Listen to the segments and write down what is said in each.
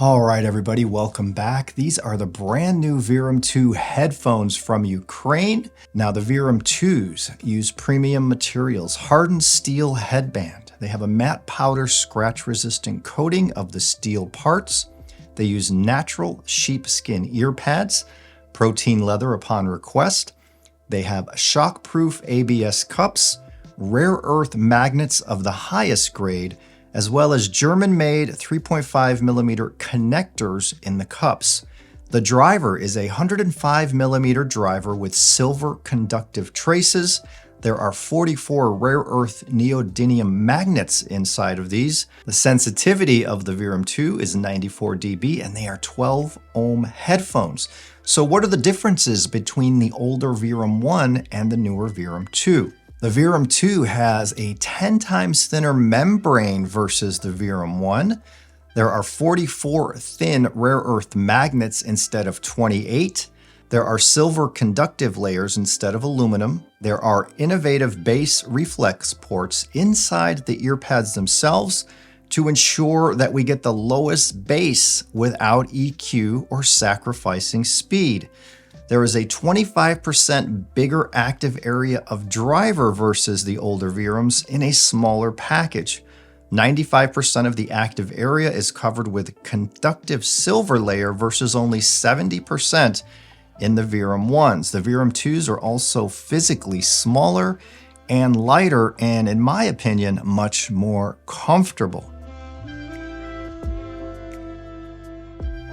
All right, everybody, welcome back. These are the brand new Verum 2 headphones from Ukraine. Now, the Verum 2s use premium materials, hardened steel headband. They have a matte powder scratch-resistant coating of the steel parts. They use natural sheepskin ear pads, protein leather upon request. They have shockproof ABS cups, rare earth magnets of the highest grade, as well as German-made 3.5 millimeter connectors in the cups. The driver is a 105 millimeter driver with silver conductive traces. There are 44 rare earth neodymium magnets inside of these. The sensitivity of the Verum 2 is 94 dB, and they are 12 ohm headphones. So what are the differences between the older Verum 1 and the newer Verum 2? The Verum 2 has a 10 times thinner membrane versus the Verum 1. There are 44 thin rare earth magnets instead of 28. There are silver conductive layers instead of aluminum. There are innovative bass reflex ports inside the ear pads themselves to ensure that we get the lowest bass without EQ or sacrificing speed. There is a 25% bigger active area of driver versus the older Verums in a smaller package. 95% of the active area is covered with conductive silver layer versus only 70% in the Verum 1s. The Verum 2s are also physically smaller and lighter, and in my opinion, much more comfortable.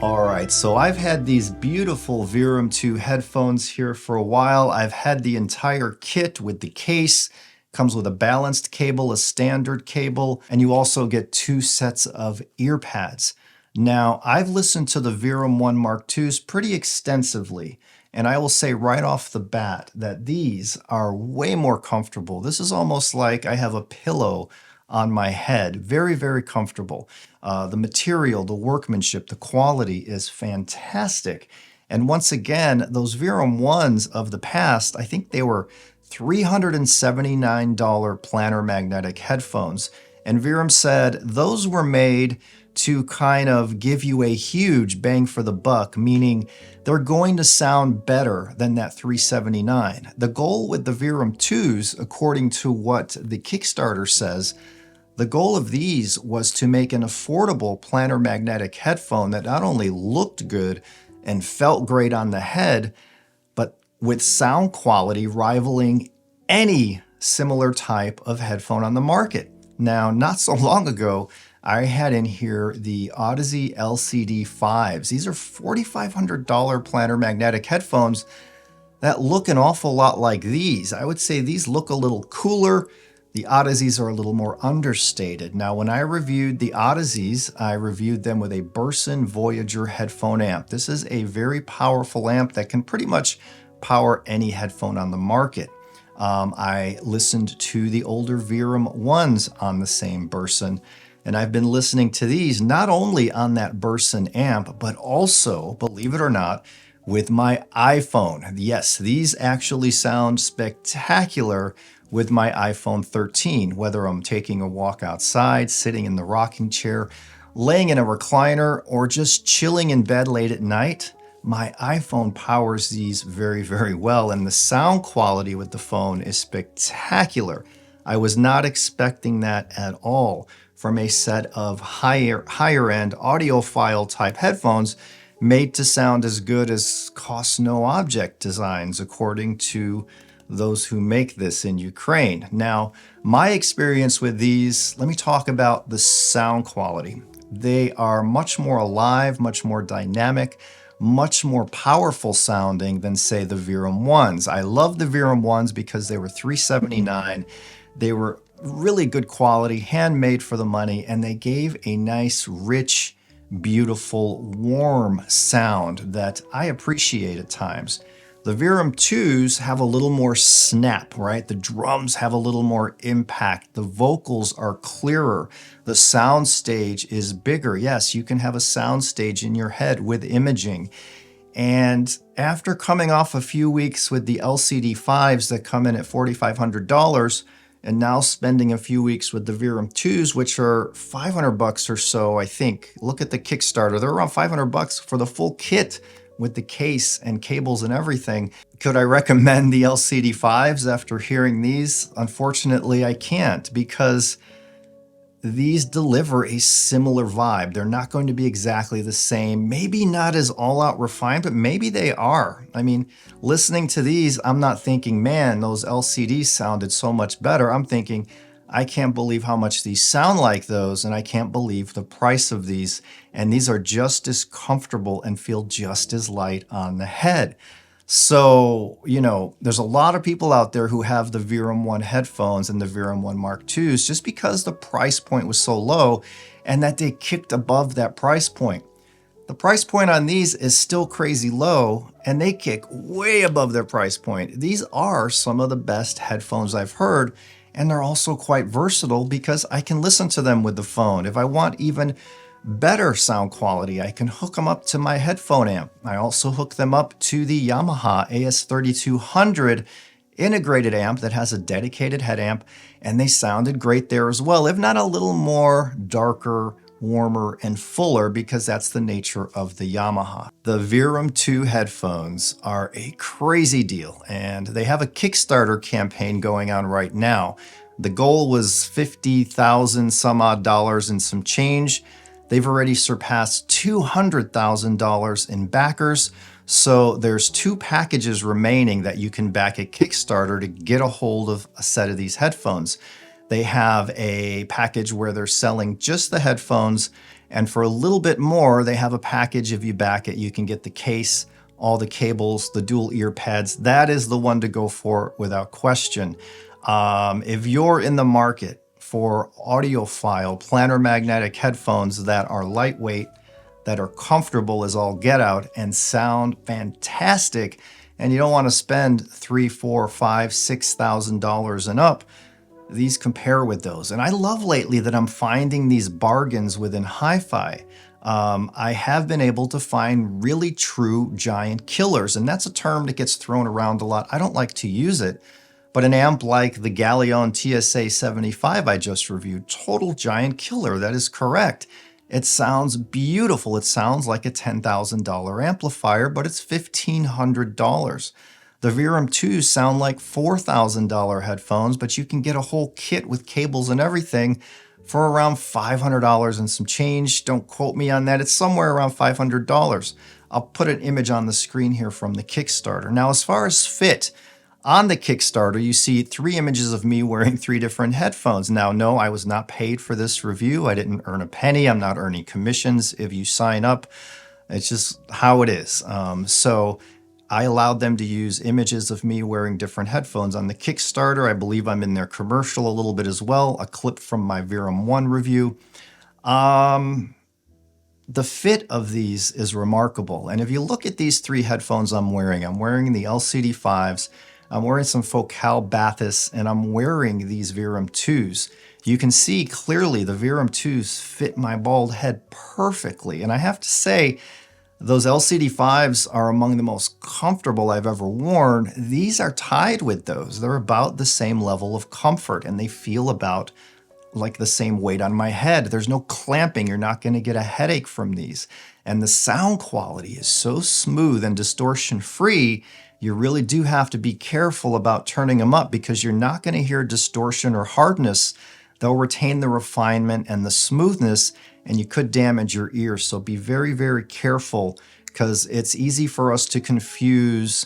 All right, so I've had these beautiful Verum 2 headphones here for a while. I've had the entire kit with the case. Comes with a balanced cable, a standard cable, and you also get 2 sets of ear pads. Now, I've listened to the Verum 1 Mark IIs pretty extensively, and I will say right off the bat that these are way more comfortable. This is almost like I have a pillow on my head. Very, very comfortable. The material, the workmanship, the quality is fantastic. And once again, those Verum 1s of the past, I think they were $379 planar magnetic headphones. And Verum said those were made to kind of give you a huge bang for the buck, meaning they're going to sound better than that $379. The goal with the Verum 2s, according to what the Kickstarter says, the goal of these was to make an affordable planar magnetic headphone that not only looked good and felt great on the head, but with sound quality rivaling any similar type of headphone on the market. Now, not so long ago, I had in here the Odyssey LCD 5s. These are $4,500 planar magnetic headphones that look an awful lot like these. I would say these look a little cooler. The Odysseys are a little more understated. Now, when I reviewed the Odysseys, I reviewed them with a Burson Voyager headphone amp. This is a very powerful amp that can pretty much power any headphone on the market. I listened to the older Verum 1s on the same Burson, and I've been listening to these not only on that Burson amp, but also, believe it or not, with my iPhone. Yes, these actually sound spectacular with my iPhone 13, whether I'm taking a walk outside, sitting in the rocking chair, laying in a recliner, or just chilling in bed late at night. My iPhone powers these very, very well, and the sound quality with the phone is spectacular. I was not expecting that at all from a set of higher-end audiophile type headphones made to sound as good as cost no object designs, according to those who make this in Ukraine. Now, my experience with these, let me talk about the sound quality. They are much more alive, much more dynamic, much more powerful sounding than, say, the Verum 1s. I love the Verum 1s because they were $379. They were really good quality, handmade for the money, and they gave a nice, rich, beautiful, warm sound that I appreciate at times. The Verum 2s have a little more snap, right? The drums have a little more impact. The vocals are clearer. The sound stage is bigger. Yes, you can have a sound stage in your head with imaging. And after coming off a few weeks with the LCD 5s that come in at $4,500, and now spending a few weeks with the Verum 2s, which are 500 bucks or so, I think. Look at the Kickstarter. They're around 500 bucks for the full kit with the case and cables and everything. Could I recommend the LCD5s after hearing these? Unfortunately, I can't, because these deliver a similar vibe. They're not going to be exactly the same. Maybe not as all-out refined, but maybe they are. I mean, listening to these, I'm not thinking, man, those LCDs sounded so much better. I'm thinking, I can't believe how much these sound like those, and I can't believe the price of these. And these are just as comfortable and feel just as light on the head. So, there's a lot of people out there who have the Verum 1 headphones and the Verum 1 Mark IIs just because the price point was so low and that they kicked above that price point. The price point on these is still crazy low, and they kick way above their price point. These are some of the best headphones I've heard, and they're also quite versatile because I can listen to them with the phone. If I want even better sound quality, I can hook them up to my headphone amp. I also hook them up to the Yamaha AS3200 integrated amp that has a dedicated head amp, and they sounded great there as well, if not a little more darker, warmer, and fuller, because that's the nature of the Yamaha. The Verum 2 headphones are a crazy deal, and they have a Kickstarter campaign going on right now. The goal was 50,000 some odd dollars and some change. They've already surpassed $200,000 in backers. So there's 2 packages remaining that you can back at Kickstarter to get a hold of a set of these headphones. They have a package where they're selling just the headphones, and for a little bit more, they have a package. If you back it, you can get the case, all the cables, the dual ear pads. That is the one to go for without question. If you're in the market for audiophile planar magnetic headphones that are lightweight, that are comfortable as all get out, and sound fantastic, and you don't want to spend $3,000, $4,000, $5,000, $6,000 and up, these compare with those. And I love lately that I'm finding these bargains within HiFi. I have been able to find really true giant killers, and that's a term that gets thrown around a lot. I don't like to use it, but an amp like the Galleon TSA 75 I just reviewed, total giant killer, that is correct. It sounds beautiful. It sounds like a $10,000 amplifier, but it's $1,500. The Verum 2s sound like $4,000 headphones, but you can get a whole kit with cables and everything for around $500 and some change. Don't quote me on that. It's somewhere around $500. I'll put an image on the screen here from the Kickstarter. Now, as far as fit, on the Kickstarter, you see 3 images of me wearing 3 different headphones. Now, no, I was not paid for this review. I didn't earn a penny. I'm not earning commissions if you sign up. It's just how it is. So I allowed them to use images of me wearing different headphones on the Kickstarter. I believe I'm in their commercial a little bit as well, a clip from my Verum 1 review. The fit of these is remarkable. And if you look at these 3 headphones I'm wearing the LCD5s, I'm wearing some Focal Bathys, and I'm wearing these Verum 2s. You can see clearly the Verum 2s fit my bald head perfectly. And I have to say, those LCD5s are among the most comfortable I've ever worn. These are tied with those. They're about the same level of comfort, and they feel about like the same weight on my head. There's no clamping. You're not going to get a headache from these. And the sound quality is so smooth and distortion-free, you really do have to be careful about turning them up, because you're not going to hear distortion or hardness. They'll retain the refinement and the smoothness, and you could damage your ears. So be very, very careful, because it's easy for us to confuse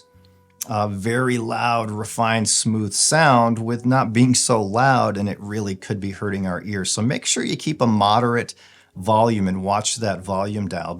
very loud, refined, smooth sound with not being so loud, and it really could be hurting our ears. So make sure you keep a moderate volume and watch that volume dial,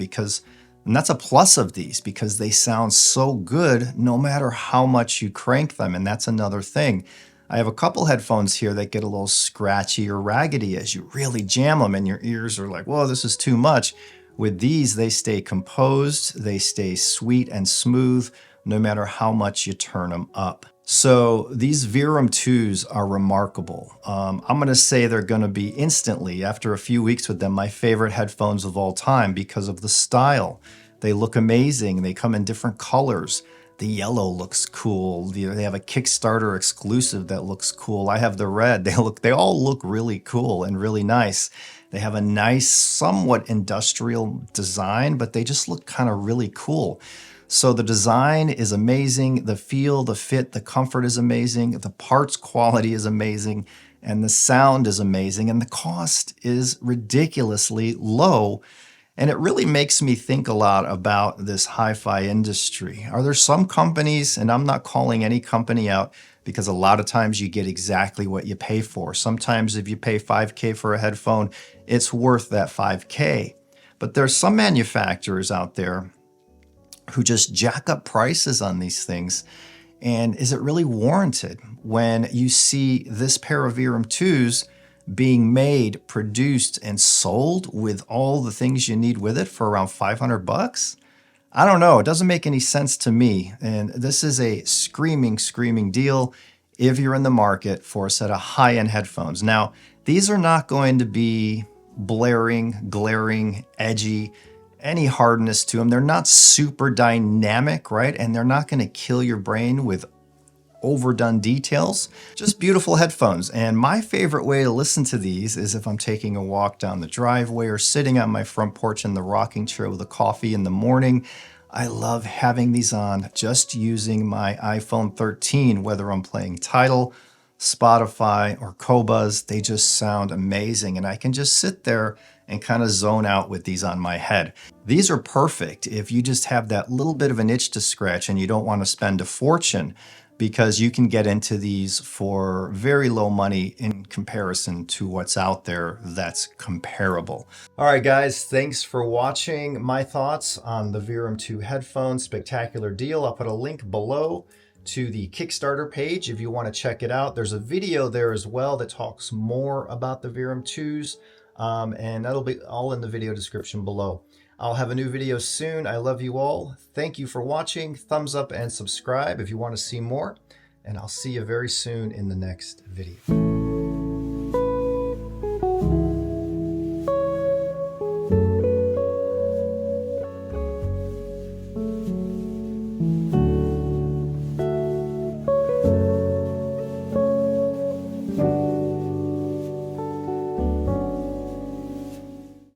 and that's a plus of these, because they sound so good no matter how much you crank them. And that's another thing. I have a couple headphones here that get a little scratchy or raggedy as you really jam them, and your ears are like, whoa, this is too much. With these, they stay composed, they stay sweet and smooth, no matter how much you turn them up. So these Verum 2s are remarkable. I'm going to say they're going to be instantly, after a few weeks with them, my favorite headphones of all time because of the style. They look amazing. They come in different colors. The yellow looks cool. They have a Kickstarter exclusive that looks cool. I have the red. They all look really cool and really nice. They have a nice, somewhat industrial design, but they just look kind of really cool. So the design is amazing. The feel, the fit, the comfort is amazing. The parts quality is amazing. And the sound is amazing. And the cost is ridiculously low. And it really makes me think a lot about this hi-fi industry. Are there some companies, and I'm not calling any company out, because a lot of times you get exactly what you pay for. Sometimes if you pay $5K for a headphone, it's worth that $5K. But there's some manufacturers out there who just jack up prices on these things. And is it really warranted when you see this pair of Verum 2s being made, produced, and sold with all the things you need with it for around 500 bucks? I don't know. It doesn't make any sense to me. And this is a screaming, screaming deal if you're in the market for a set of high-end headphones. Now, these are not going to be blaring, glaring, edgy, any hardness to them. They're not super dynamic, right? And they're not going to kill your brain with overdone details, just beautiful headphones. And my favorite way to listen to these is if I'm taking a walk down the driveway or sitting on my front porch in the rocking chair with a coffee in the morning. I love having these on just using my iPhone 13, whether I'm playing Tidal, Spotify, or Qobuz. They just sound amazing. And I can just sit there and kind of zone out with these on my head. These are perfect if you just have that little bit of an itch to scratch and you don't want to spend a fortune, because you can get into these for very low money in comparison to what's out there that's comparable. All right, guys, thanks for watching my thoughts on the Verum 2 headphones. Spectacular deal. I'll put a link below to the Kickstarter page if you want to check it out. There's a video there as well that talks more about the Verum 2s, and that'll be all in the video description below. I'll have a new video soon. I love you all. Thank you for watching. Thumbs up and subscribe if you want to see more. And I'll see you very soon in the next video.